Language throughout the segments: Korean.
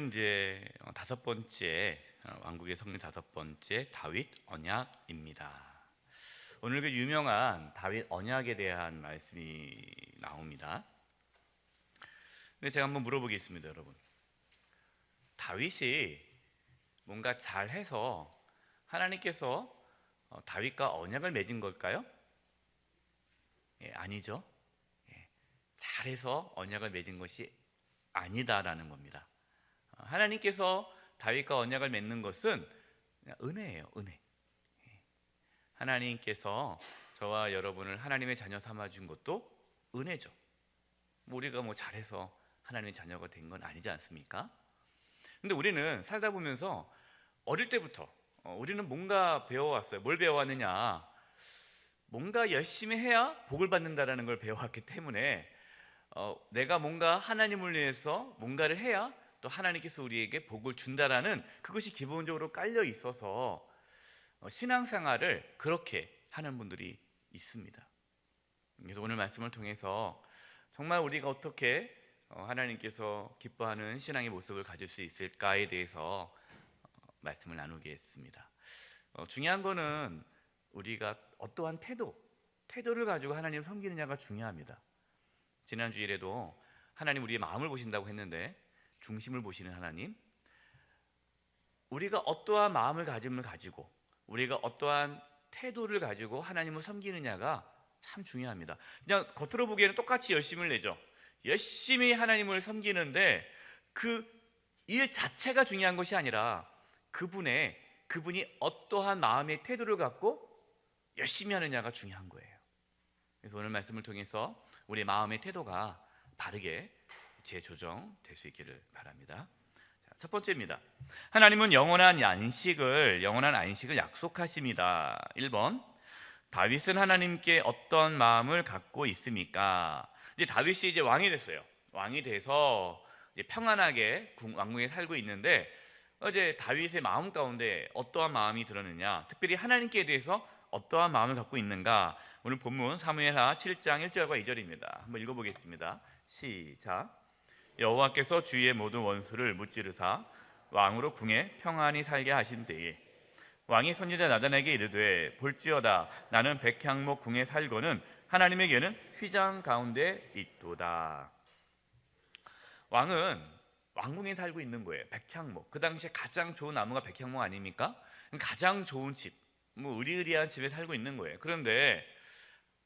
오늘은 이제 다섯 번째 왕국의 성리 다섯 번째 다윗 언약입니다. 오늘 그 유명한 다윗 언약에 대한 말씀이 나옵니다. 근데 제가 한번 물어보겠습니다, 여러분. 다윗이 뭔가 잘해서 하나님께서 다윗과 언약을 맺은 걸까요? 아니죠. 잘해서 언약을 맺은 것이 아니다라는 겁니다. 하나님께서 다윗과 언약을 맺는 것은 은혜예요, 은혜. 하나님께서 저와 여러분을 하나님의 자녀 삼아준 것도 은혜죠. 우리가 잘해서 하나님의 자녀가 된 건 아니지 않습니까? 근데 우리는 살다 보면서 어릴 때부터 우리는 뭔가 배워왔어요. 뭘 배워왔느냐? 뭔가 열심히 해야 복을 받는다라는 걸 배워왔기 때문에 내가 뭔가 하나님을 위해서 뭔가를 해야 또 하나님께서 우리에게 복을 준다라는 그것이 기본적으로 깔려 있어서 신앙생활을 그렇게 하는 분들이 있습니다. 그래서 오늘 말씀을 통해서 정말 우리가 어떻게 하나님께서 기뻐하는 신앙의 모습을 가질 수 있을까에 대해서 말씀을 나누겠습니다. 중요한 거는 우리가 어떠한 태도를 가지고 하나님을 섬기느냐가 중요합니다. 지난 주일에도 하나님 우리의 마음을 보신다고 했는데 중심을 보시는 하나님, 우리가 어떠한 마음을 가지고 우리가 어떠한 태도를 가지고 하나님을 섬기느냐가 참 중요합니다. 그냥 겉으로 보기에는 똑같이 열심을 내죠. 열심히 하나님을 섬기는데 그 일 자체가 중요한 것이 아니라 그분이 어떠한 마음의 태도를 갖고 열심히 하느냐가 중요한 거예요. 그래서 오늘 말씀을 통해서 우리 마음의 태도가 바르게 재조정될 수 있기를 바랍니다. 첫 번째입니다. 하나님은 영원한 안식을 약속하십니다. 1번, 다윗은 하나님께 어떤 마음을 갖고 있습니까? 이제 다윗이 이제 왕이 됐어요. 왕이 돼서 이제 평안하게 왕궁에 살고 있는데 이제 다윗의 마음 가운데 어떠한 마음이 들었느냐, 특별히 하나님께 대해서 어떠한 마음을 갖고 있는가? 오늘 본문 사무엘하 7장 1절과 2절입니다. 한번 읽어보겠습니다. 시작. 여호와께서 주의 모든 원수를 무찌르사 왕으로 궁에 평안히 살게 하신 때에 왕이 선지자 나단에게 이르되 볼지어다 나는 백향목 궁에 살고는 하나님에게는 휘장 가운데 있도다. 왕은 왕궁에 살고 있는 거예요. 백향목, 그 당시에 가장 좋은 나무가 백향목 아닙니까? 가장 좋은 집, 의리의리한 집에 살고 있는 거예요. 그런데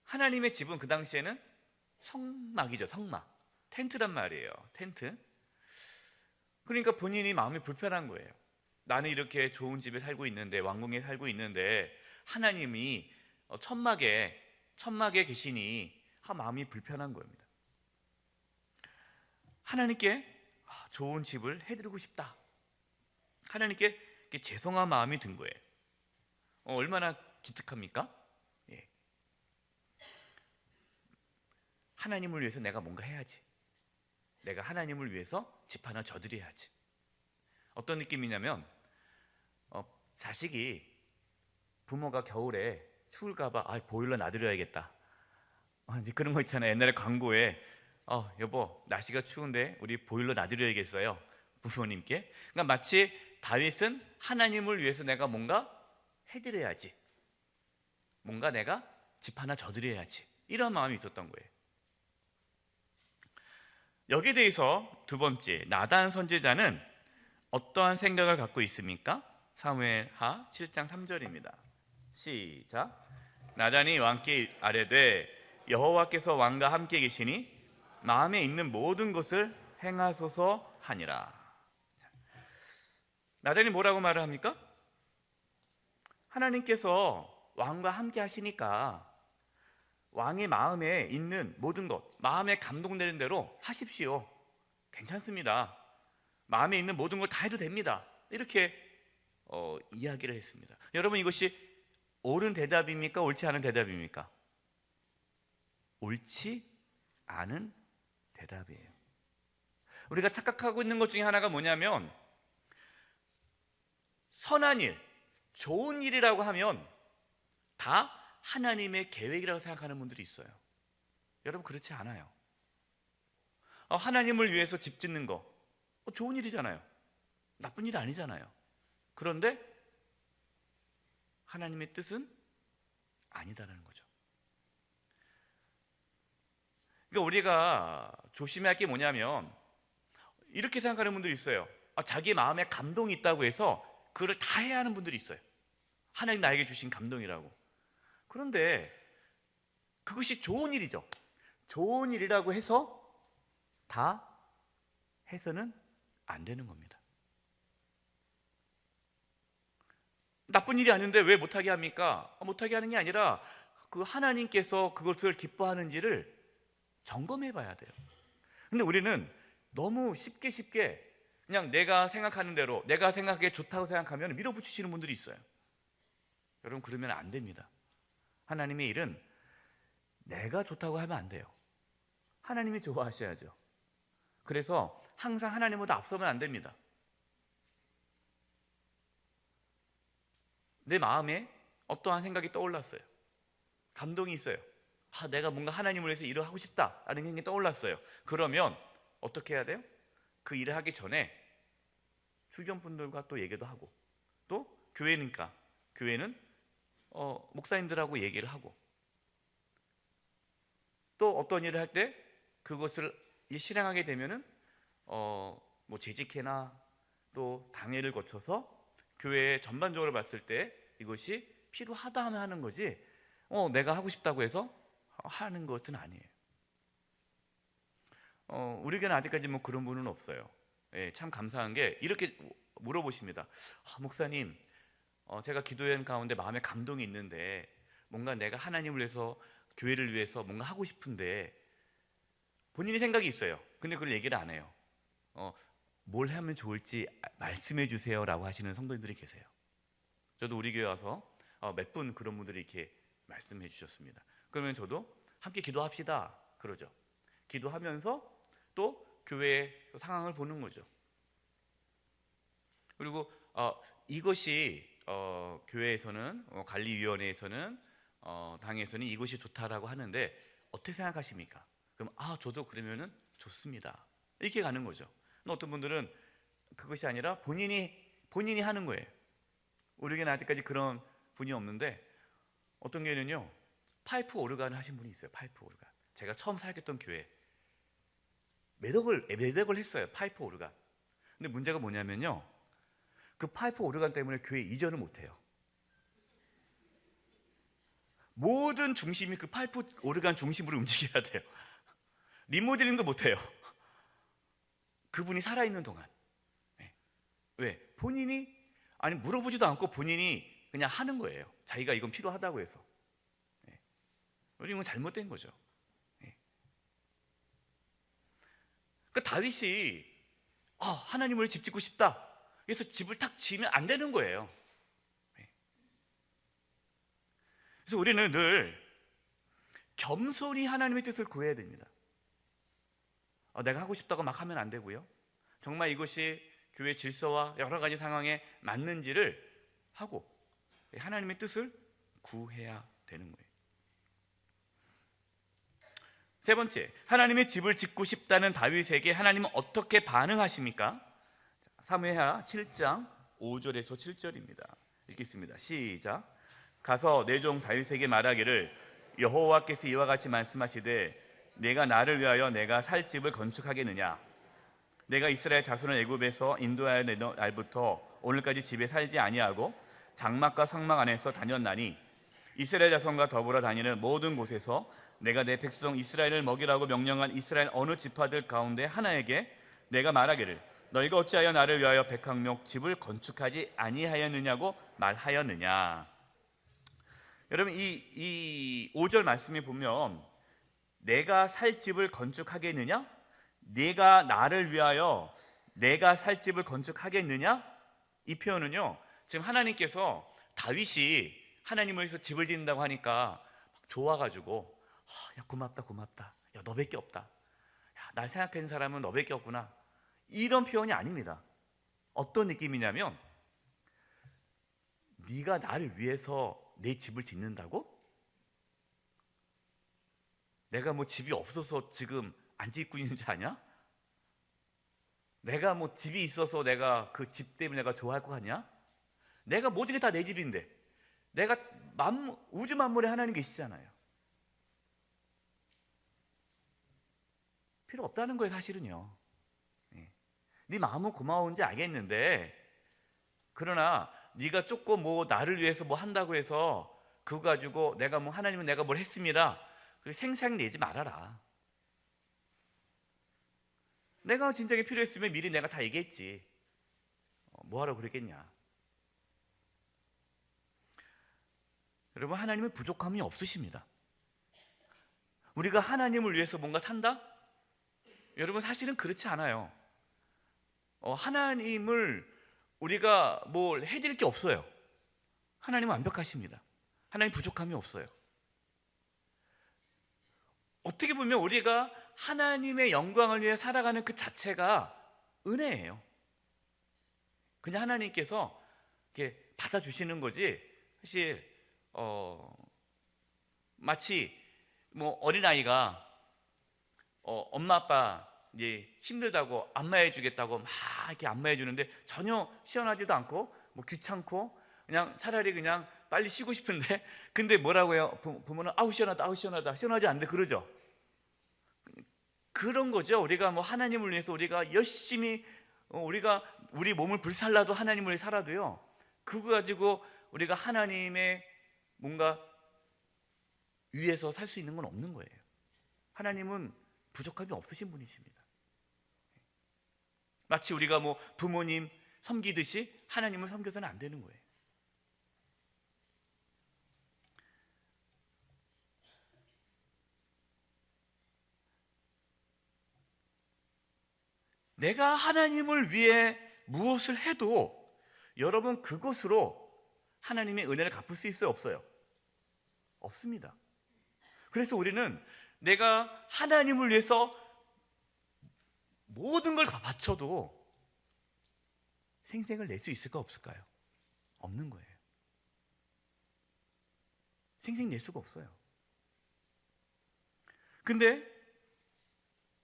하나님의 집은 그 당시에는 성막이죠. 성막, 텐트란 말이에요. 텐트. 그러니까 본인이 마음이 불편한 거예요. 나는 이렇게 좋은 집에 살고 있는데, 왕궁에 살고 있는데 하나님이 천막에 계시니 마음이 불편한 겁니다. 하나님께 좋은 집을 해드리고 싶다. 하나님께 죄송한 마음이 든 거예요. 얼마나 기특합니까? 하나님을 위해서 내가 뭔가 해야지. 내가 하나님을 위해서 집 하나 져드려야지. 어떤 느낌이냐면 자식이, 부모가 겨울에 추울까 봐 보일러 놔드려야겠다. 그런 거 있잖아요. 옛날에 광고에 여보 날씨가 추운데 우리 보일러 놔드려야겠어요, 부모님께. 그러니까 마치 다윗은 하나님을 위해서 내가 뭔가 해드려야지, 뭔가 내가 집 하나 져드려야지, 이런 마음이 있었던 거예요. 여기에 대해서 두 번째, 나단 선지자는 어떠한 생각을 갖고 있습니까? 사무엘하 7장 3절입니다. 시작. 나단이 왕께 아뢰되 여호와께서 왕과 함께 계시니 마음에 있는 모든 것을 행하소서 하니라. 나단이 뭐라고 말을 합니까? 하나님께서 왕과 함께 하시니까 왕의 마음에 있는 모든 것, 마음에 감동되는 대로 하십시오. 괜찮습니다. 마음에 있는 모든 걸 다 해도 됩니다. 이렇게 이야기를 했습니다. 여러분, 이것이 옳은 대답입니까? 옳지 않은 대답입니까? 옳지 않은 대답이에요. 우리가 착각하고 있는 것 중에 하나가 뭐냐면, 선한 일, 좋은 일이라고 하면 다 하나님의 계획이라고 생각하는 분들이 있어요. 여러분, 그렇지 않아요. 하나님을 위해서 집 짓는 거 좋은 일이잖아요. 나쁜 일이 아니잖아요. 그런데 하나님의 뜻은 아니다라는 거죠. 그러니까 우리가 조심해야 할 게 뭐냐면, 이렇게 생각하는 분들이 있어요. 자기 마음에 감동이 있다고 해서 그걸 다 해야 하는 분들이 있어요. 하나님 나에게 주신 감동이라고. 그런데 그것이 좋은 일이죠. 좋은 일이라고 해서 다 해서는 안 되는 겁니다. 나쁜 일이 아닌데 왜 못하게 합니까? 못하게 하는 게 아니라 그 하나님께서 그것을 기뻐하는지를 점검해 봐야 돼요. 근데 우리는 너무 쉽게 그냥 내가 생각하는 대로, 내가 생각하기에 좋다고 생각하면 밀어붙이시는 분들이 있어요. 여러분, 그러면 안 됩니다. 하나님의 일은 내가 좋다고 하면 안 돼요. 하나님이 좋아하셔야죠. 그래서 항상 하나님보다 앞서면 안 됩니다. 내 마음에 어떠한 생각이 떠올랐어요. 감동이 있어요. 내가 뭔가 하나님을 위해서 일을 하고 싶다라는 생각이 떠올랐어요. 그러면 어떻게 해야 돼요? 그 일을 하기 전에 주변 분들과 또 얘기도 하고, 또 교회니까 교회는 목사님들하고 얘기를 하고, 또 어떤 일을 할 때 그것을 실행하게 되면은 뭐 재직회나 또 당회를 거쳐서 교회에 전반적으로 봤을 때 이것이 필요하다 하면 하는 거지, 내가 하고 싶다고 해서 하는 것은 아니에요. 우리 교회는 아직까지 뭐 그런 분은 없어요. 예, 참 감사한 게 이렇게 물어보십니다. 목사님, 제가 기도연 가운데 마음에 감동이 있는데 뭔가 내가 하나님을 위해서, 교회를 위해서 뭔가 하고 싶은데, 본인이 생각이 있어요. 근데 그걸 얘기를 안 해요. 뭘 하면 좋을지 말씀해 주세요 라고 하시는 성도님들이 계세요. 저도 우리 교회 와서 몇 분 그런 분들이 이렇게 말씀해 주셨습니다. 그러면 저도 함께 기도합시다 그러죠. 기도하면서 또 교회의 상황을 보는 거죠. 그리고 이것이 교회에서는, 관리위원회에서는, 당에서는 이것이 좋다라고 하는데 어떻게 생각하십니까? 그럼 저도 그러면은 좋습니다 이렇게 가는 거죠. 어떤 분들은 그것이 아니라 본인이 하는 거예요. 우리 교회는 아직까지 그런 분이 없는데, 어떤 교회는요 파이프 오르간을 하신 분이 있어요. 파이프 오르간. 제가 처음 사역했던 교회 매덕을 했어요. 파이프 오르간. 근데 문제가 뭐냐면요, 그 파이프 오르간 때문에 교회 이전을 못해요. 모든 중심이 그 파이프 오르간 중심으로 움직여야 돼요. 리모델링도 못해요. 그분이 살아있는 동안. 왜? 본인이, 물어보지도 않고 본인이 그냥 하는 거예요. 자기가 이건 필요하다고 해서. 이건 잘못된 거죠. 그 다윗이 하나님을 집 짓고 싶다, 그래서 집을 탁 지으면 안 되는 거예요. 그래서 우리는 늘 겸손히 하나님의 뜻을 구해야 됩니다. 내가 하고 싶다고 막 하면 안 되고요. 정말 이것이 교회 질서와 여러 가지 상황에 맞는지를 하고 하나님의 뜻을 구해야 되는 거예요. 세 번째, 하나님의 집을 짓고 싶다는 다윗에게 하나님은 어떻게 반응하십니까? 사무엘하 7장 5절에서 7절입니다. 읽겠습니다. 시작. 가서 내 종 다윗에게 말하기를, 여호와께서 이와 같이 말씀하시되 내가 나를 위하여 내가 살 집을 건축하겠느냐? 내가 이스라엘 자손을 애굽에서 인도하여 낸 날부터 오늘까지 집에 살지 아니하고 장막과 성막 안에서 다녔나니, 이스라엘 자손과 더불어 다니는 모든 곳에서 내가 내 백성 이스라엘을 먹이라고 명령한 이스라엘 어느 지파들 가운데 하나에게 내가 말하기를, 너희가 어찌하여 나를 위하여 백항목 집을 건축하지 아니하였느냐고 말하였느냐? 여러분, 이 5절 말씀에 보면 내가 살 집을 건축하겠느냐? 네가 나를 위하여 내가 살 집을 건축하겠느냐? 이 표현은요, 지금 하나님께서 다윗이 하나님을 위해서 집을 짓는다고 하니까 좋아가지고 야, 고맙다. 야, 너밖에 없다. 야, 날 생각하는 사람은 너밖에 없구나. 이런 표현이 아닙니다. 어떤 느낌이냐면, 네가 나를 위해서 내 집을 짓는다고? 내가 뭐 집이 없어서 지금 안 짓고 있는 줄 아냐? 내가 뭐 집이 있어서 내가 그 집 때문에 내가 좋아할 것 같냐? 내가 모든 게 다 내 집인데, 내가 우주 만물에 하나님 계시잖아요. 필요 없다는 거예요, 사실은요. 네 마음은 고마운지 알겠는데, 그러나 네가 조금 뭐 나를 위해서 뭐 한다고 해서 그거 가지고 내가 뭐 하나님은 내가 뭘 했습니다, 그 생생 내지 말아라. 내가 진작에 필요했으면 미리 내가 다 얘기했지. 뭐하러 그랬겠냐. 여러분, 하나님은 부족함이 없으십니다. 우리가 하나님을 위해서 뭔가 산다? 여러분, 사실은 그렇지 않아요. 하나님을 우리가 뭘 해드릴 게 없어요. 하나님은 완벽하십니다. 하나님 부족함이 없어요. 어떻게 보면 우리가 하나님의 영광을 위해 살아가는 그 자체가 은혜예요. 그냥 하나님께서 이렇게 받아주시는 거지. 사실 마치 뭐 어린아이가 엄마 아빠 이제 힘들다고 안마해 주겠다고 막 이렇게 안마해 주는데 전혀 시원하지도 않고 뭐 귀찮고 그냥 차라리 그냥 빨리 쉬고 싶은데, 근데 뭐라고 해요? 부모는 아우 시원하다, 아우 시원하다, 시원하지 않는데 그러죠. 그런 거죠. 우리가 뭐 하나님을 위해서 우리가 열심히 우리가 우리 몸을 불살라도 하나님을 위해 살아도요, 그거 가지고 우리가 하나님의 뭔가 위에서 살 수 있는 건 없는 거예요. 하나님은 부족함이 없으신 분이십니다. 마치 우리가 뭐 부모님 섬기듯이 하나님을 섬겨서는 안 되는 거예요. 내가 하나님을 위해 무엇을 해도 여러분 그것으로 하나님의 은혜를 갚을 수 있어요, 없어요? 없습니다. 그래서 우리는 내가 하나님을 위해서 모든 걸 다 바쳐도 생생을 낼 수 있을까 없을까요? 없는 거예요. 생생 낼 수가 없어요. 근데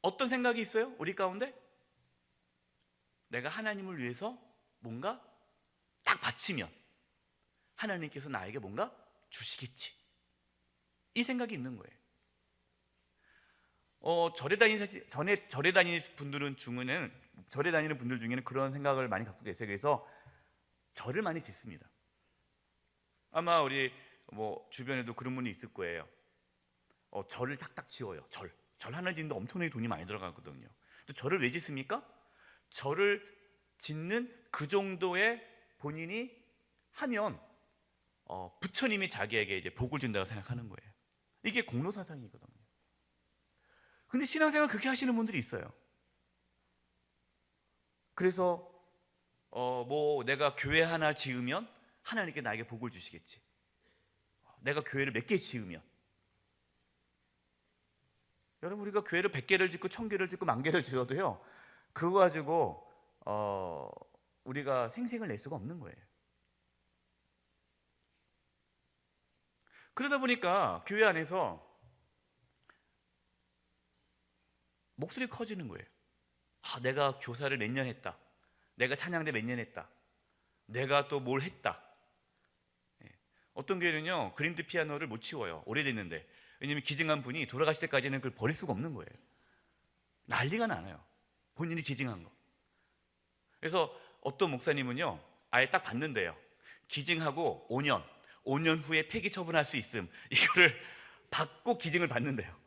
어떤 생각이 있어요? 우리 가운데? 내가 하나님을 위해서 뭔가 딱 바치면 하나님께서 나에게 뭔가 주시겠지, 이 생각이 있는 거예요. 절에 다니는 분들 중에는 그런 생각을 많이 갖고 계세요. 그래서 절을 많이 짓습니다. 아마 우리 뭐 주변에도 그런 분이 있을 거예요. 절을 탁탁 지어요. 절 하나 짓는데 엄청나게 돈이 많이 들어가거든요. 또 절을 왜 짓습니까? 절을 짓는 그 정도의 본인이 하면 부처님이 자기에게 이제 복을 준다고 생각하는 거예요. 이게 공로사상이거든요. 근데 신앙생활 그렇게 하시는 분들이 있어요. 그래서 뭐 내가 교회 하나 지으면 하나님께 나에게 복을 주시겠지. 내가 교회를 몇 개 지으면. 여러분, 우리가 교회를 100개를 짓고 1000개를 짓고 10,000개를 지어도요, 그거 가지고 우리가 생생을 낼 수가 없는 거예요. 그러다 보니까 교회 안에서 목소리 커지는 거예요. 내가 교사를 몇 년 했다, 내가 찬양대 몇 년 했다, 내가 또 뭘 했다. 어떤 교회는요 그린드 피아노를 못 치워요, 오래됐는데. 왜냐면 기증한 분이 돌아가실 때까지는 그걸 버릴 수가 없는 거예요. 난리가 나요, 본인이 기증한 거. 그래서 어떤 목사님은요 아예 딱 봤는데요, 기증하고 5년 후에 폐기 처분할 수 있음, 이거를 받고 기증을 받는데요.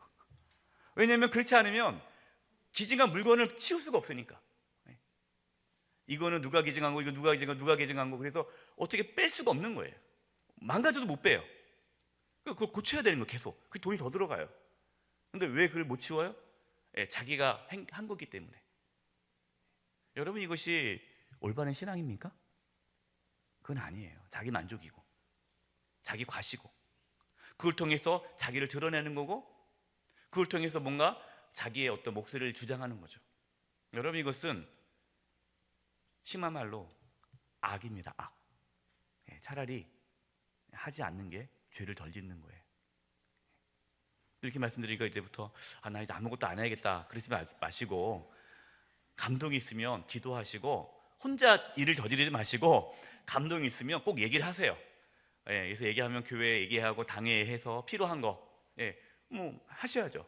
왜냐하면 그렇지 않으면 기증한 물건을 치울 수가 없으니까. 이거는 누가 기증한 거, 이거 누가 기증한 거. 그래서 어떻게 뺄 수가 없는 거예요. 망가져도 못 빼요. 그걸 고쳐야 되는 거, 계속. 그 돈이 더 들어가요. 근데 왜 그걸 못 치워요? 자기가 한 거기 때문에. 여러분, 이것이 올바른 신앙입니까? 그건 아니에요. 자기 만족이고 자기 과시고, 그걸 통해서 자기를 드러내는 거고, 그걸 통해서 뭔가 자기의 어떤 목소리를 주장하는 거죠. 여러분, 이것은 심한 말로 악입니다. 악. 차라리 하지 않는 게 죄를 덜 짓는 거예요. 이렇게 말씀드리니까 이제부터 나 이제 아무것도 안 해야겠다 그러지 마시고, 감동이 있으면 기도하시고 혼자 일을 저지르지 마시고 감동이 있으면 꼭 얘기를 하세요. 예, 그래서 얘기하면 교회에 얘기하고 당회해서 필요한 거, 예, 뭐 하셔야죠.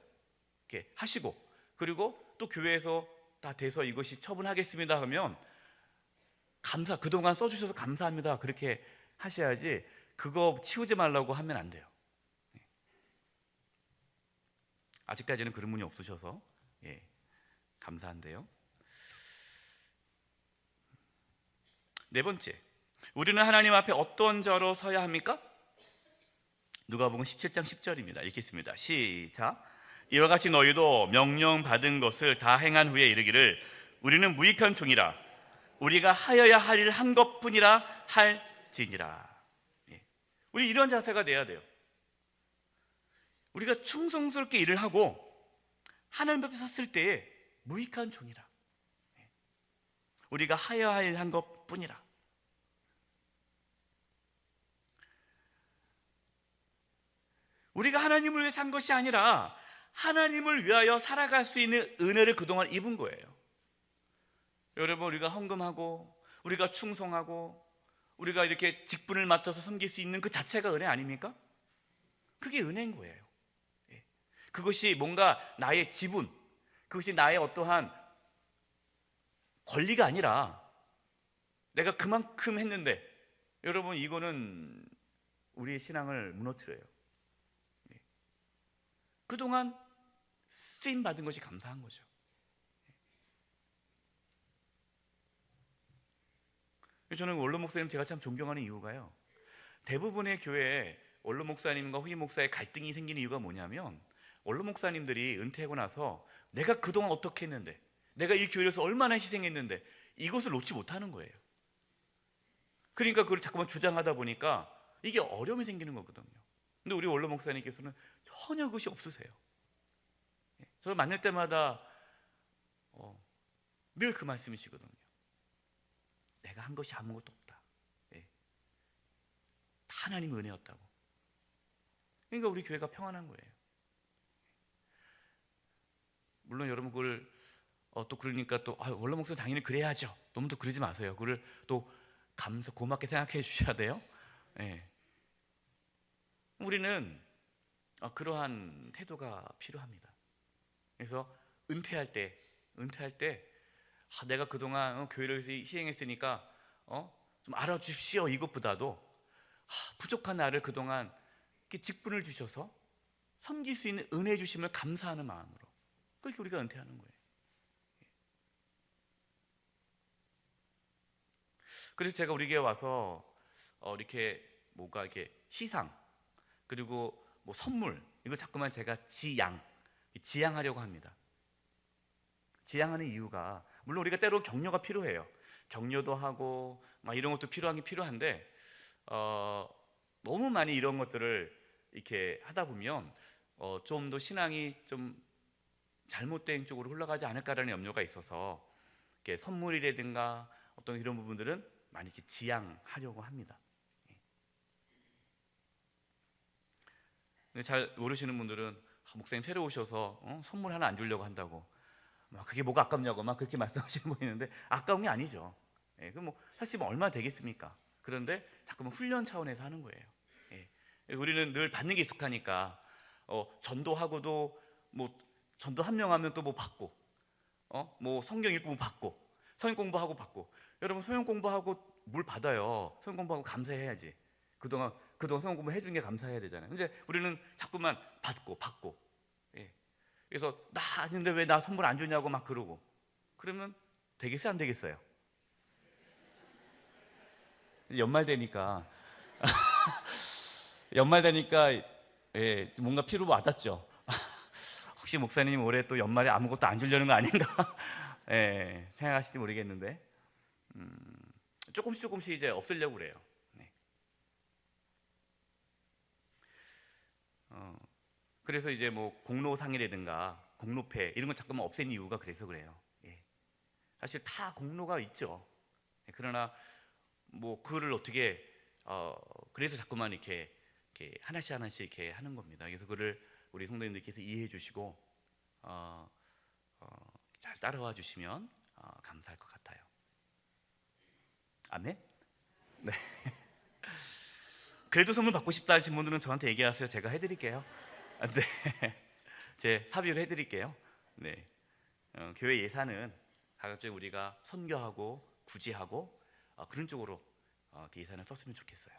이렇게 하시고, 그리고 또 교회에서 다 돼서 이것이 처분하겠습니다 하면 그동안 써주셔서 감사합니다 그렇게 하셔야지, 그거 치우지 말라고 하면 안 돼요. 아직까지는 그런 분이 없으셔서 예, 감사한데요. 네 번째, 우리는 하나님 앞에 어떤 자로 서야 합니까? 누가복음 17장 10절입니다. 읽겠습니다. 시작. 이와 같이 너희도 명령받은 것을 다 행한 후에 이르기를 우리는 무익한 종이라 우리가 하여야 할 일을 한 것뿐이라 할지니라. 예. 우리 이런 자세가 돼야 돼요. 우리가 충성스럽게 일을 하고 하나님 앞에 섰을 때에 무익한 종이라, 우리가 하여야 할 일 한 것뿐이라. 우리가 하나님을 위해 산 것이 아니라 하나님을 위하여 살아갈 수 있는 은혜를 그동안 입은 거예요. 여러분, 우리가 헌금하고 우리가 충성하고 우리가 이렇게 직분을 맡아서 섬길 수 있는 그 자체가 은혜 아닙니까? 그게 은혜인 거예요. 그것이 뭔가 나의 지분, 그것이 나의 어떠한 권리가 아니라 내가 그만큼 했는데, 여러분 이거는 우리의 신앙을 무너뜨려요. 그동안 쓰임 받은 것이 감사한 거죠. 저는 원로 목사님 제가 참 존경하는 이유가요, 대부분의 교회에 원로 목사님과 후임 목사의 갈등이 생기는 이유가 뭐냐면, 원로 목사님들이 은퇴하고 나서 내가 그동안 어떻게 했는데, 내가 이 교회에서 얼마나 희생했는데 이것을 놓지 못하는 거예요. 그러니까 그걸 자꾸만 주장하다 보니까 이게 어려움이 생기는 거거든요. 근데 우리 원로 목사님께서는 전혀 그것이 없으세요. 저를 만날 때마다 늘 그 말씀이시거든요. 내가 한 것이 아무것도 없다. 다 하나님의 은혜였다고. 그러니까 우리 교회가 평안한 거예요. 물론 여러분 그걸 또 그러니까 또 원로 목사님 당연히 그래야죠, 너무 또 그러지 마세요. 그걸 또 고맙게 생각해 주셔야 돼요. 우리는 그러한 태도가 필요합니다. 그래서 은퇴할 때 내가 그동안 교회를 위해서 희생했으니까 좀 알아주십시오 이것보다도 부족한 나를 그동안 이렇게 직분을 주셔서 섬길 수 있는 은혜 주심을 감사하는 마음으로, 그렇게 우리가 은퇴하는 거예요. 그래서 제가 우리 교회 와서 이렇게 뭔가 이렇게 시상 그리고 뭐 선물, 이거 자꾸만 제가 지양하려고 합니다. 지양하는 이유가, 물론 우리가 때로 격려가 필요해요. 격려도 하고 막 이런 것도 필요한데 너무 많이 이런 것들을 이렇게 하다 보면 좀 더 신앙이 좀 잘못된 쪽으로 흘러가지 않을까라는 염려가 있어서 이렇게 선물이라든가 어떤 이런 부분들은 많이 이렇게 지양하려고 합니다. 잘 모르시는 분들은 목사님 새로 오셔서 선물 하나 안 주려고 한다고, 그게 뭐가 아깝냐고 막 그렇게 말씀하시는 분이 있는데, 아까운 게 아니죠. 그 뭐 사실 뭐 얼마 되겠습니까? 그런데 자꾸만 훈련 차원에서 하는 거예요. 우리는 늘 받는 게 익숙하니까 전도하고도 뭐 전도 한 명 하면 또 뭐 받고, 뭐 성경 읽고 뭐 받고, 성경 공부하고 받고. 여러분 성경 공부하고 뭘 받아요? 성경 공부하고 감사해야지. 그동안 성경 공부 해준 게 감사해야 되잖아요. 근데 우리는 자꾸만 받고. 그래서 나 아닌데 왜 나 선물 안 주냐고 막 그러고, 그러면 되겠어요 안 되겠어요? 연말 되니까 뭔가 피로가 와닿죠. 혹시 목사님 올해 또 연말에 아무것도 안 주려는 거 아닌가 생각하실지 모르겠는데, 조금씩 이제 없애려고 그래요. 그래서 이제 뭐 공로상이라든가 공로패 이런 거 자꾸만 없앤 이유가 그래서 그래요. 사실 다 공로가 있죠. 그러나 뭐 그거를 어떻게 그래서 자꾸만 이렇게 하나씩 이렇게 하는 겁니다. 그래서 그를 우리 성도님들께서 이해해 주시고 잘 따라와 주시면 감사할 것 같아요. 아멘? 네. 그래도 선물 받고 싶다 하신 분들은 저한테 얘기하세요. 제가 해드릴게요. 네. 제 사비로 해드릴게요. 네. 교회 예산은 가급적 우리가 선교하고 구제하고 그런 쪽으로 예산을 썼으면 좋겠어요.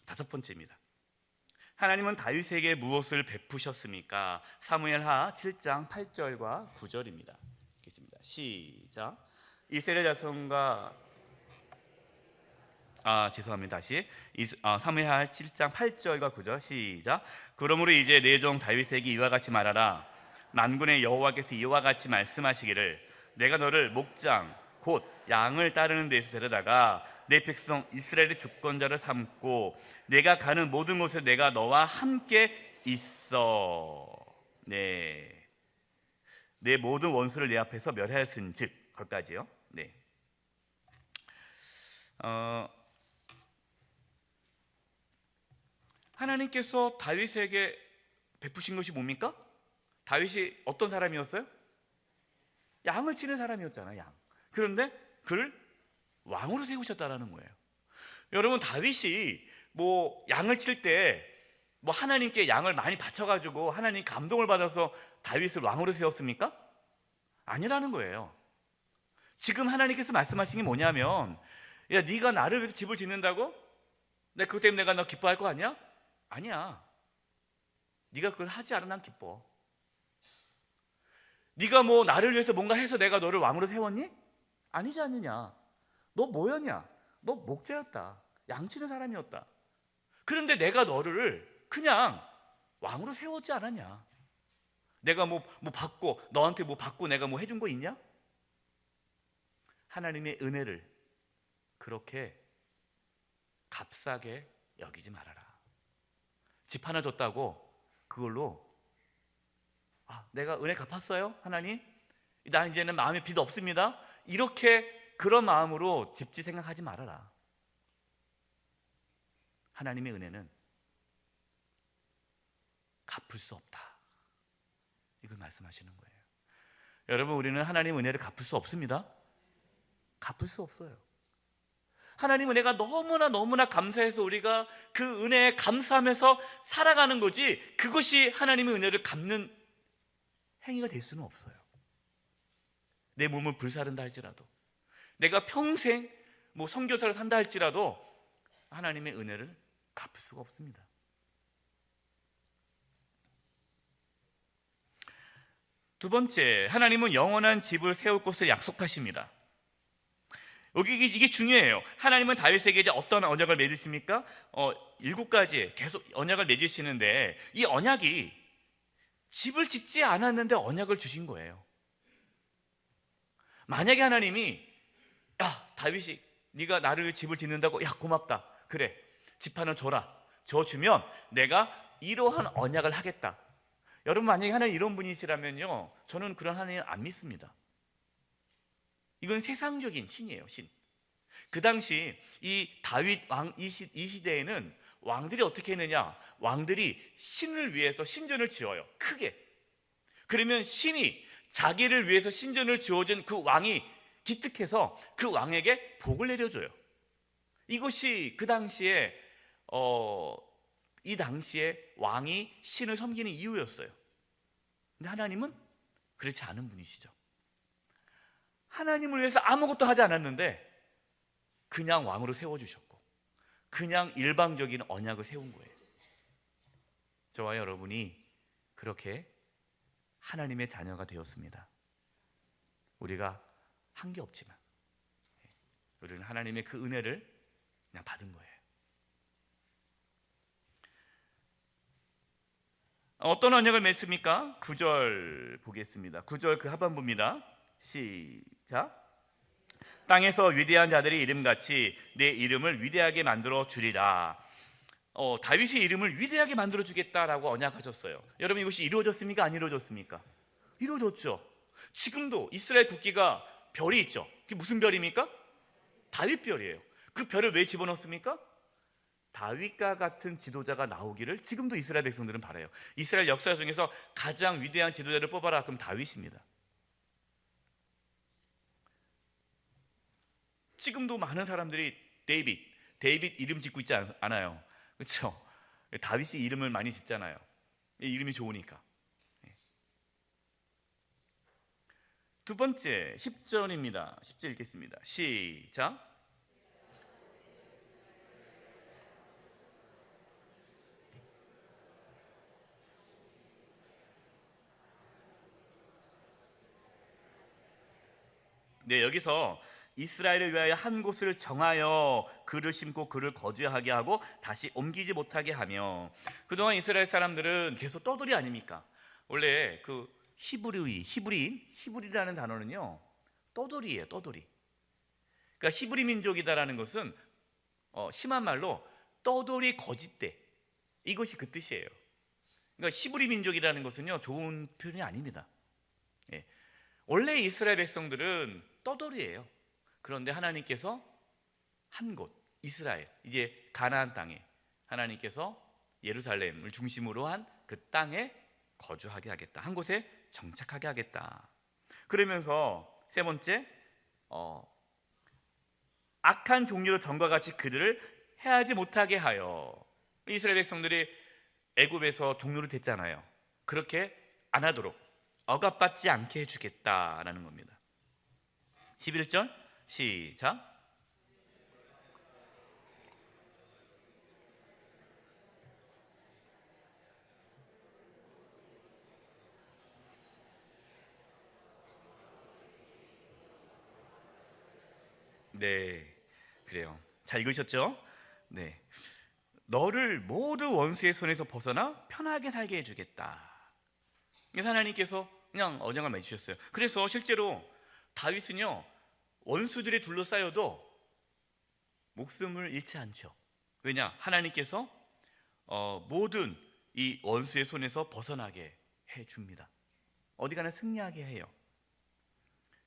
5번째입니다. 하나님은 다윗에게 무엇을 베푸셨습니까? 사무엘하 7장 8절과 9절입니다. 읽겠습니다. 시작. 이스라엘 자손과 죄송합니다. 다시 사무엘하 7장 8절과 9절 시작. 그러므로 이제 내 종 다윗에게 이와 같이 말하라. 만군의 여호와께서 이와 같이 말씀하시기를 내가 너를 목장 곧 양을 따르는 데서 데려다가 내 백성 이스라엘의 주권자를 삼고 내가 가는 모든 곳에 내가 너와 함께 있어. 네, 내 모든 원수를 내 앞에서 멸하였은즉 거기까지요. 네. 하나님께서 다윗에게 베푸신 것이 뭡니까? 다윗이 어떤 사람이었어요? 양을 치는 사람이었잖아요. 양. 그런데 그를 왕으로 세우셨다라는 거예요. 여러분, 다윗이 양을 칠 때 하나님께 양을 많이 바쳐가지고 하나님 감동을 받아서 다윗을 왕으로 세웠습니까? 아니라는 거예요. 지금 하나님께서 말씀하신 게 뭐냐면, 야, 네가 나를 위해서 집을 짓는다고? 그것 때문에 내가 너 기뻐할 거 아니야? 아니야. 네가 그걸 하지 않으면 난 기뻐. 네가 나를 위해서 뭔가 해서 내가 너를 왕으로 세웠니? 아니지 않느냐. 너 뭐였냐? 너 목자였다. 양치는 사람이었다. 그런데 내가 너를 그냥 왕으로 세웠지 않았냐? 내가 받고 너한테 받고 내가 해준 거 있냐? 하나님의 은혜를 그렇게 값싸게 여기지 말아라. 집 하나 줬다고 그걸로 내가 은혜 갚았어요 하나님? 나 이제는 마음에 빚 없습니다. 이렇게 그런 마음으로 집지 생각하지 말아라. 하나님의 은혜는 갚을 수 없다. 이걸 말씀하시는 거예요. 여러분, 우리는 하나님 은혜를 갚을 수 없습니다. 갚을 수 없어요. 하나님 은혜가 너무나 감사해서 우리가 그 은혜에 감사하면서 살아가는 거지, 그것이 하나님의 은혜를 갚는 행위가 될 수는 없어요. 내 몸을 불사른다 할지라도, 내가 평생 선교사를 산다 할지라도 하나님의 은혜를 갚을 수가 없습니다. 두 번째, 하나님은 영원한 집을 세울 곳을 약속하십니다. 여기 이게 중요해요. 하나님은 다윗에게 이제 어떤 언약을 맺으십니까? 7가지 계속 언약을 맺으시는데, 이 언약이 집을 짓지 않았는데 언약을 주신 거예요. 만약에 하나님이 다윗이 네가 나를 집을 짓는다고, 고맙다, 그래, 집 하나 줘라, 주면 내가 이러한 언약을 하겠다. 여러분, 만약에 하나님 이런 분이시라면요, 저는 그런 하나님 안 믿습니다. 이건 세상적인 신이에요, 신. 그 당시 이 다윗 왕 이 시대에는 왕들이 어떻게 했느냐? 왕들이 신을 위해서 신전을 지어요, 크게. 그러면 신이 자기를 위해서 신전을 지어준 그 왕이 기특해서 그 왕에게 복을 내려줘요. 이것이 그 당시에 이 당시에 왕이 신을 섬기는 이유였어요. 근데 하나님은 그렇지 않은 분이시죠. 하나님을 위해서 아무것도 하지 않았는데 그냥 왕으로 세워주셨고, 그냥 일방적인 언약을 세운 거예요. 저와 여러분이 그렇게 하나님의 자녀가 되었습니다. 우리가 한 게 없지만 우리는 하나님의 그 은혜를 그냥 받은 거예요. 어떤 언약을 맺습니까? 9절 보겠습니다. 9절 그 하반부입니다. 시작. 땅에서 위대한 자들의 이름같이 내 이름을 위대하게 만들어 주리라. 다윗의 이름을 위대하게 만들어 주겠다라고 언약하셨어요. 여러분, 이것이 이루어졌습니까? 안 이루어졌습니까? 이루어졌죠. 지금도 이스라엘 국기가 별이 있죠. 그게 무슨 별입니까? 다윗 별이에요. 그 별을 왜 집어넣습니까? 다윗과 같은 지도자가 나오기를 지금도 이스라엘 백성들은 바라요. 이스라엘 역사 중에서 가장 위대한 지도자를 뽑아라, 그럼 다윗입니다. 지금도 많은 사람들이 데이빗 이름 짓고 있지 않아요. 그렇죠? 다윗이 이름을 많이 짓잖아요. 이름이 좋으니까. 두 번째 10절입니다. 10절 읽겠습니다. 시작. 네, 여기서 이스라엘을 위하여 한 곳을 정하여 그를 심고 그를 거주하게 하고 다시 옮기지 못하게 하며, 그동안 이스라엘 사람들은 계속 떠돌이 아닙니까? 원래 그 히브리라는 단어는요, 떠돌이에요, 떠돌이. 그러니까 히브리 민족이다라는 것은 심한 말로 떠돌이 거짓대, 이것이 그 뜻이에요. 그러니까 히브리 민족이라는 것은요, 좋은 표현이 아닙니다. 예. 원래 이스라엘 백성들은 떠돌이에요. 그런데 하나님께서 한 곳, 이스라엘, 이제 가나안 땅에 하나님께서 예루살렘을 중심으로 한 그 땅에 거주하게 하겠다, 한 곳에 정착하게 하겠다. 그러면서 세 번째, 악한 종류로 전과 같이 그들을 해하지 못하게 하여, 이스라엘 백성들이 애굽에서 종류로 됐잖아요. 그렇게 안 하도록 억압받지 않게 해주겠다라는 겁니다. 11절 시작. 네, 그래요. 잘 읽으셨죠? 네, 너를 모두 원수의 손에서 벗어나 편하게 살게 해주겠다. 그래서 하나님께서 그냥 언약을 맺으셨어요. 그래서 실제로 다윗은요, 원수들이 둘러싸여도 목숨을 잃지 않죠. 왜냐? 하나님께서 모든 이 원수의 손에서 벗어나게 해줍니다. 어디 가나 승리하게 해요.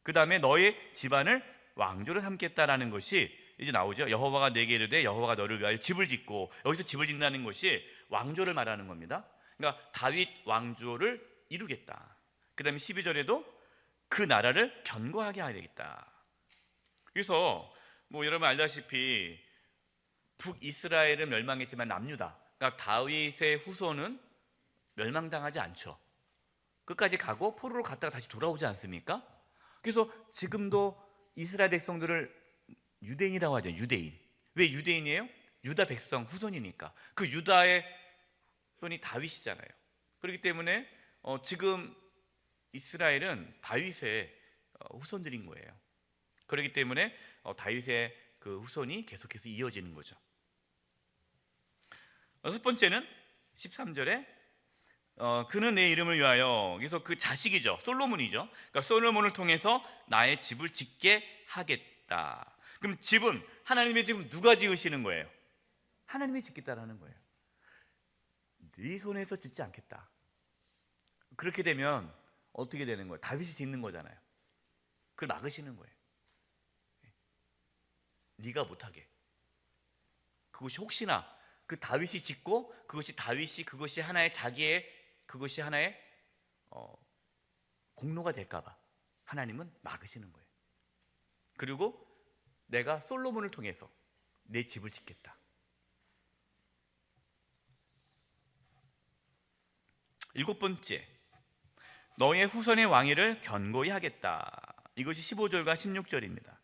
그 다음에 너의 집안을 왕조로 삼겠다라는 것이 이제 나오죠. 여호와가 내게 이르되 여호와가 너를 위하여 집을 짓고, 여기서 집을 짓는다는 것이 왕조를 말하는 겁니다. 그러니까 다윗 왕조를 이루겠다. 그 다음에 12절에도 그 나라를 견고하게 하겠다. 그래서 뭐 여러분 알다시피 북이스라엘은 멸망했지만 남유다, 그러니까 다윗의 후손은 멸망당하지 않죠. 끝까지 가고 포로로 갔다가 다시 돌아오지 않습니까? 그래서 지금도 이스라엘 백성들을 유대인이라고 하죠. 유대인. 왜 유대인이에요? 유다 백성 후손이니까. 그 유다의 손이 다윗이잖아요. 그렇기 때문에 지금 이스라엘은 다윗의 후손들인 거예요. 그렇기 때문에 다윗의 그 후손이 계속해서 이어지는 거죠. 첫 번째는 13절에 그는 내 이름을 위하여, 그래서 그 자식이죠, 솔로몬이죠. 그러니까 솔로몬을 통해서 나의 집을 짓게 하겠다. 그럼 집은 하나님의 집은 누가 지으시는 거예요? 하나님이 짓겠다라는 거예요. 네 손에서 짓지 않겠다. 그렇게 되면 어떻게 되는 거예요? 다윗이 짓는 거잖아요. 그걸 막으시는 거예요. 네가 못하게. 그것이 혹시나 그 다윗이 짓고 그것이 하나의 자기의, 그것이 하나의 공로가 될까봐 하나님은 막으시는 거예요. 그리고 내가 솔로몬을 통해서 내 집을 짓겠다. 일곱 번째, 너의 후손의 왕위를 견고히 하겠다. 이것이 15절과 16절입니다.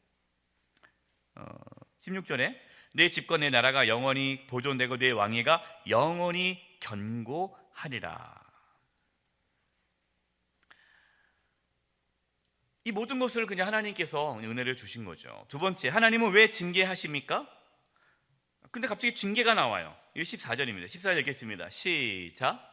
16절에 내 집과 내 나라가 영원히 보존되고 내 왕위가 영원히 견고하리라. 이 모든 것을 그냥 하나님께서 은혜를 주신 거죠. 두 번째, 하나님은 왜 징계하십니까? 근데 갑자기 징계가 나와요. 이거 14절입니다. 14절 읽겠습니다. 시작.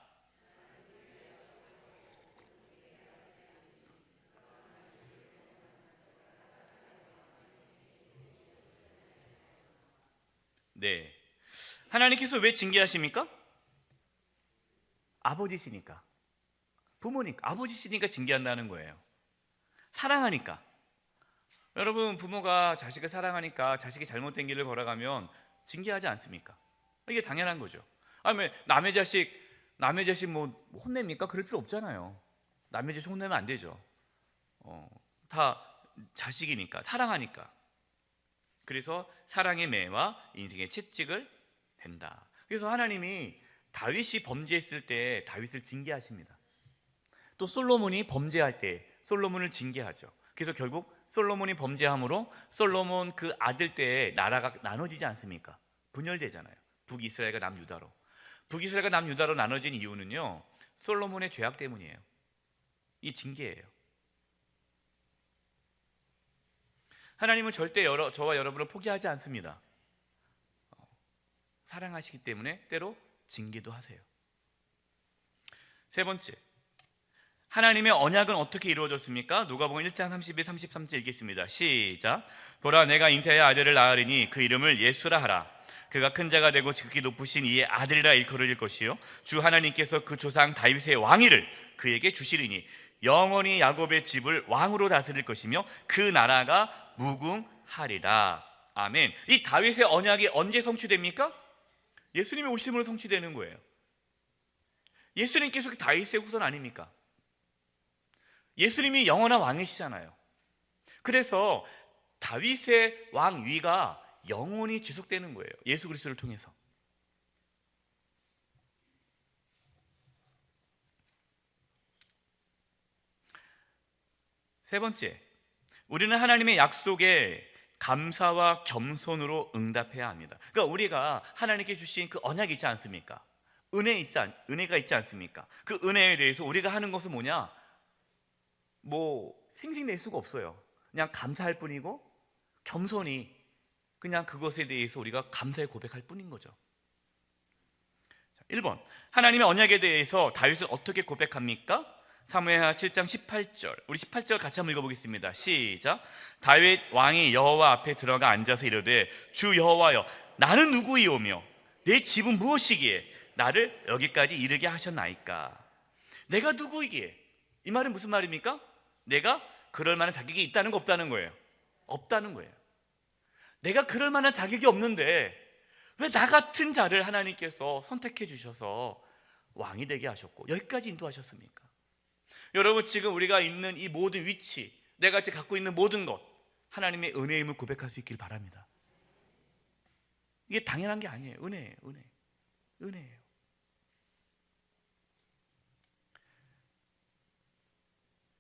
네, 하나님께서 왜 징계하십니까? 아버지시니까, 부모니까, 아버지시니까 징계한다는 거예요. 사랑하니까. 여러분, 부모가 자식을 사랑하니까 자식이 잘못된 길을 걸어가면 징계하지 않습니까? 이게 당연한 거죠. 아니, 남의 자식 뭐 혼냅니까? 그럴 필요 없잖아요. 남의 자식 혼내면 안 되죠. 다 자식이니까, 사랑하니까. 그래서 사랑의 매와 인생의 채찍을 댄다. 그래서 하나님이 다윗이 범죄했을 때 다윗을 징계하십니다. 또 솔로몬이 범죄할 때 솔로몬을 징계하죠. 그래서 결국 솔로몬이 범죄함으로 솔로몬 그 아들 때에 나라가 나눠지지 않습니까? 분열되잖아요. 북이스라엘과 남유다로. 북이스라엘과 남유다로 나눠진 이유는요, 솔로몬의 죄악 때문이에요. 이 징계예요. 하나님은 절대 저와 여러분을 포기하지 않습니다. 사랑하시기 때문에 때로 징계도 하세요. 세 번째, 하나님의 언약은 어떻게 이루어졌습니까? 누가복음 1장 32, 33절 읽겠습니다. 시작. 보라, 내가 잉태하여 아들을 낳으리니 그 이름을 예수라 하라. 그가 큰 자가 되고 지극히 높으신 이의 아들이라 일컬어질 것이요 주 하나님께서 그 조상 다윗의 왕위를 그에게 주시리니 영원히 야곱의 집을 왕으로 다스릴 것이며 그 나라가 무궁하리라. 아멘. 이 다윗의 언약이 언제 성취됩니까? 예수님이 오심으로 성취되는 거예요. 예수님께서 다윗의 후손 아닙니까? 예수님이 영원한 왕이시잖아요. 그래서 다윗의 왕위가 영원히 지속되는 거예요. 예수 그리스도를 통해서. 세 번째, 우리는 하나님의 약속에 감사와 겸손으로 응답해야 합니다. 그러니까 우리가 하나님께 주신 그 언약이 있지 않습니까? 은혜가 있지 않습니까? 그 은혜에 대해서 우리가 하는 것은 뭐냐? 생색낼 수가 없어요. 그냥 감사할 뿐이고 겸손히 그냥 그것에 대해서 우리가 감사의 고백할 뿐인 거죠. 1번, 하나님의 언약에 대해서 다윗은 어떻게 고백합니까? 사무엘하 7장 18절, 우리 18절 같이 한번 읽어보겠습니다. 시작. 다윗 왕이 여호와 앞에 들어가 앉아서 이르되 주 여호와여, 나는 누구이오며 내 집은 무엇이기에 나를 여기까지 이르게 하셨나이까? 내가 누구이기에? 이 말은 무슨 말입니까? 내가 그럴 만한 자격이 있다는 거 없다는 거예요? 없다는 거예요. 내가 그럴 만한 자격이 없는데 왜 나 같은 자를 하나님께서 선택해 주셔서 왕이 되게 하셨고 여기까지 인도하셨습니까? 여러분, 지금 우리가 있는 이 모든 위치, 내가 지금 갖고 있는 모든 것, 하나님의 은혜임을 고백할 수 있길 바랍니다. 이게 당연한 게 아니에요. 은혜예요. 은혜예요.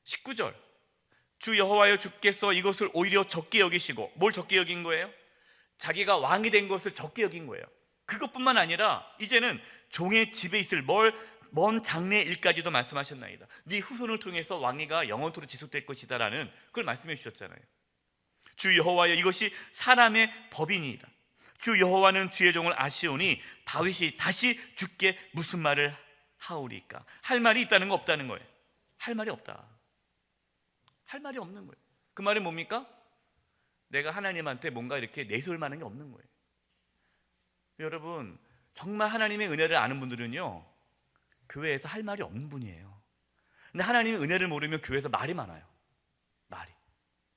19절, 주 여호와여, 주께서 이것을 오히려 적게 여기시고, 뭘 적게 여긴 거예요? 자기가 왕이 된 것을 적게 여긴 거예요. 그것뿐만 아니라 이제는 종의 집에 있을 먼 장래의 일까지도 말씀하셨나이다. 네 후손을 통해서 왕위가 영원토록 지속될 것이다 라는 그걸 말씀해 주셨잖아요. 주 여호와여, 이것이 사람의 법이니이다. 주 여호와는 주의 종을 아시오니 다윗이 다시 주께 무슨 말을 하오리까? 할 말이 있다는 거 없다는 거예요. 할 말이 없다. 할 말이 없는 거예요. 그 말은 뭡니까? 내가 하나님한테 뭔가 이렇게 내세울 만한 게 없는 거예요. 여러분, 정말 하나님의 은혜를 아는 분들은요, 교회에서 할 말이 없는 분이에요. 근데 하나님의 은혜를 모르면 교회에서 말이 많아요.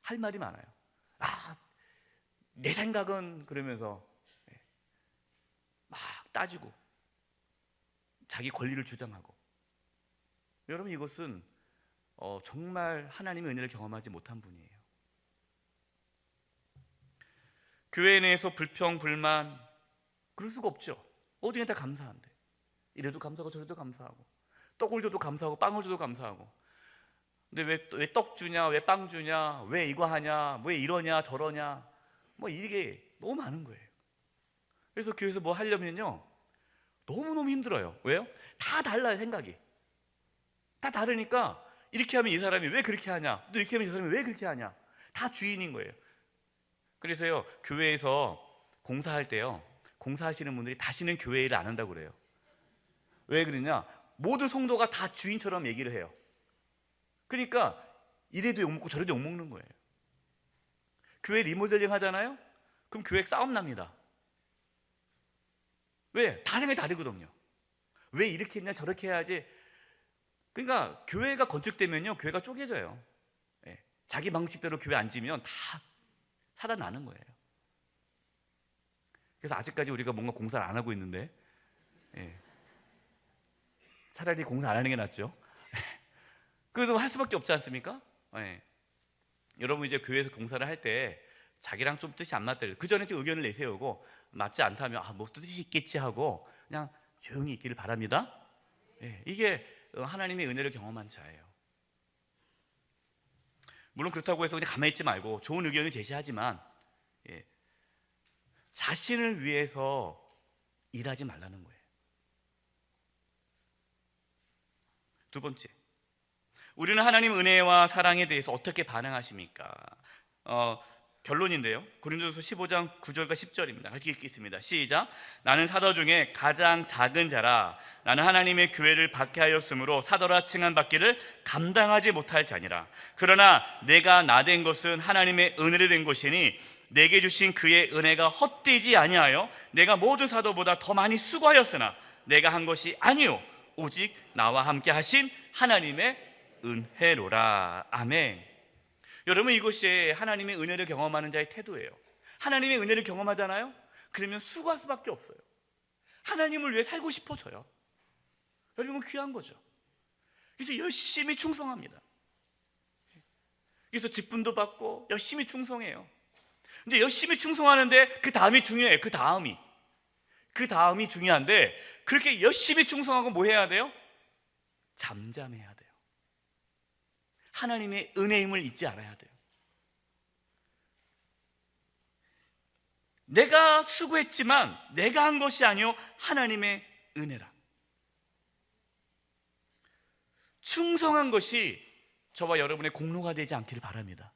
할 말이 많아요. 내 생각은, 그러면서 막 따지고 자기 권리를 주장하고. 여러분, 이것은 정말 하나님의 은혜를 경험하지 못한 분이에요. 교회 내에서 불평, 불만 그럴 수가 없죠. 어디에 다 감사한데, 이래도 감사하고 저래도 감사하고, 떡을 줘도 감사하고 빵을 줘도 감사하고. 근데 왜 떡 주냐, 왜 빵 주냐, 왜 이거 하냐, 왜 이러냐 저러냐, 이게 너무 많은 거예요. 그래서 교회에서 뭐 하려면요 너무너무 힘들어요. 왜요? 다 달라요. 생각이 다 다르니까, 이렇게 하면 이 사람이 왜 그렇게 하냐, 또 이렇게 하면 이 사람이 왜 그렇게 하냐, 다 주인인 거예요. 그래서요, 교회에서 공사할 때요, 공사하시는 분들이 다시는 교회 일을 안 한다고 그래요. 왜 그러냐? 모든 성도가 다 주인처럼 얘기를 해요. 그러니까 이래도 욕먹고 저래도 욕먹는 거예요. 교회 리모델링 하잖아요? 그럼 교회 싸움 납니다. 왜? 다 생각이 다르거든요. 왜 이렇게 했냐, 저렇게 해야지. 그러니까 교회가 건축되면요, 교회가 쪼개져요. 자기 방식대로 교회 앉으면 다 사단 나는 거예요. 그래서 아직까지 우리가 뭔가 공사를 안 하고 있는데, 차라리 공사 안 하는 게 낫죠. 그래도 할 수밖에 없지 않습니까? 여러분, 이제 교회에서 공사를 할 때 자기랑 좀 뜻이 안 맞더라도 그 전에 좀 의견을 내세우고 맞지 않다면 뭐 뜻이 있겠지 하고 그냥 조용히 있기를 바랍니다. 예, 이게 하나님의 은혜를 경험한 자예요. 물론 그렇다고 해서 그냥 가만히 있지 말고 좋은 의견을 제시하지만 자신을 위해서 일하지 말라는 거예요. 두 번째, 우리는 하나님 은혜와 사랑에 대해서 어떻게 반응하십니까? 결론인데요, 고린도전서 15장 9절과 10절입니다. 같이 읽겠습니다. 시작. 나는 사도 중에 가장 작은 자라. 나는 하나님의 교회를 박해하였으므로 사도라 칭함받기를 감당하지 못할 자니라. 그러나 내가 나된 것은 하나님의 은혜로 된 것이니 내게 주신 그의 은혜가 헛되지 아니하여 내가 모든 사도보다 더 많이 수고하였으나 내가 한 것이 아니요 오직 나와 함께 하신 하나님의 은혜로라. 아멘. 여러분, 이것이 하나님의 은혜를 경험하는 자의 태도예요. 하나님의 은혜를 경험하잖아요? 그러면 수고할 수밖에 없어요. 하나님을 위해 살고 싶어져요. 여러분, 귀한 거죠. 그래서 열심히 충성합니다. 그래서 직분도 받고 열심히 충성해요. 근데 열심히 충성하는데 그 다음이 중요해요. 그 다음이 중요한데, 그렇게 열심히 충성하고 뭐 해야 돼요? 잠잠해야 돼요. 하나님의 은혜임을 잊지 않아야 돼요. 내가 수고했지만 내가 한 것이 아니요 하나님의 은혜라. 충성한 것이 저와 여러분의 공로가 되지 않기를 바랍니다.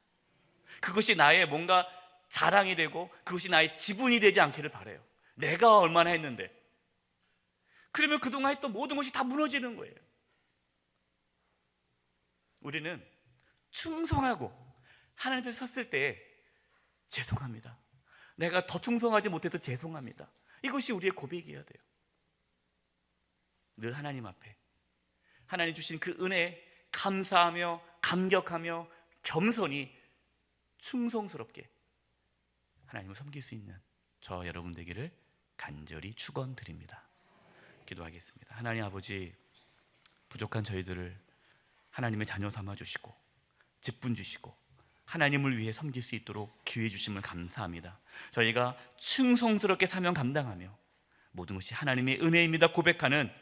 그것이 나의 뭔가 자랑이 되고 그것이 나의 지분이 되지 않기를 바라요. 내가 얼마나 했는데. 그러면 그동안 했던 모든 것이 다 무너지는 거예요. 우리는 충성하고 하나님 앞에 섰을 때 죄송합니다, 내가 더 충성하지 못해서 죄송합니다, 이것이 우리의 고백이어야 돼요. 늘 하나님 앞에 하나님 주신 그 은혜에 감사하며 감격하며 겸손히 충성스럽게 하나님을 섬길 수 있는 저 여러분 되기를 간절히 축원드립니다. 기도하겠습니다. 하나님 아버지, 부족한 저희들을 하나님의 자녀 삼아 주시고 직분 주시고 하나님을 위해 섬길 수 있도록 기회 주심을 감사합니다. 저희가 충성스럽게 사명 감당하며 모든 것이 하나님의 은혜입니다 고백하는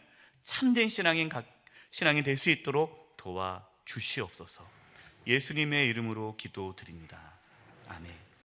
참된 신앙이 될 수 있도록 도와주시옵소서. 예수님의 이름으로 기도드립니다. 아멘.